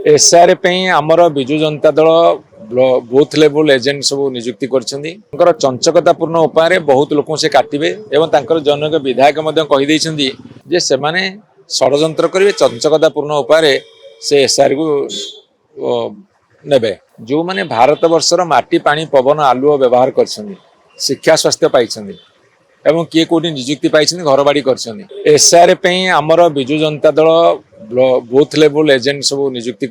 SR आमर Biju Janata Dal booth level agent सब नियुक्ति कर चंचकतापूर्ण उपाय बहुत लोक से काटे और जनक विधायक जे से षड्यंत्र करेंगे चंचकतापूर्ण उपाय से एसआर को ने जो मैंने भारत वर्षर माटी पानी पवन आलुओ व्यवहार कर शिक्षा स्वास्थ्य पाई एवं किए कोटी नियुक्ति पाई घर बाड़ी कर एसआर आमर Biju Janata Dal booth level agent सब नियुक्ति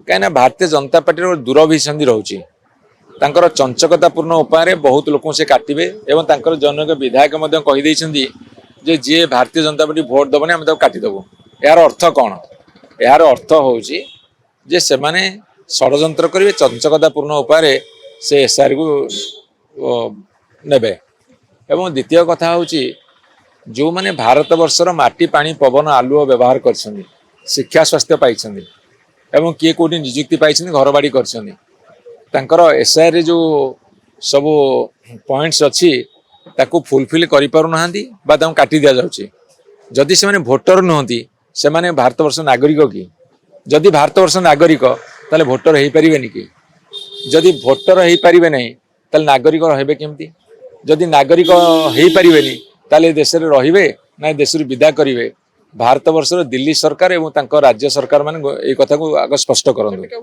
कहीं भारतीय जनता पार्टी दूरभिसंधि रोचे चंचकतापूर्ण उपाय बहुत लोक से काटे और जनक विधायक जे जी भारतीय जनता पार्टी भोट दबनी आम काटिदेबू यार अर्थ कौन यार अर्थ हूँ जे से षड्यंत्र करेंगे चंचकतापूर्ण उपाय से एसआर को ने एवं द्वितीय कथा हूँ जो मैंने भारत वर्षर माटी पानी पवन आलुओ व्यवहार कर शिक्षा स्वास्थ्य पाई एवं किए कोटी नियुक्ति पाई घर बाड़ी कर एसआर जो सब पॉइंट्स अच्छी ताकू फुलफिल कर काटी दि जाऊँगी जदि से भोटर नुहति से भारत वर्ष नागरिक कि जदि भारत वर्ष नागरिक ताले भोटर हो पारे कि जदि भोटर हो पारे ना ताले नागरिक रे केमती जदि नागरिक हो पारे ताले देश में रे ना देश विदा करेंगे भारत वर्षर दिल्ली सरकार और राज्य सरकार मान कथा को आग स्पष्ट करूँ।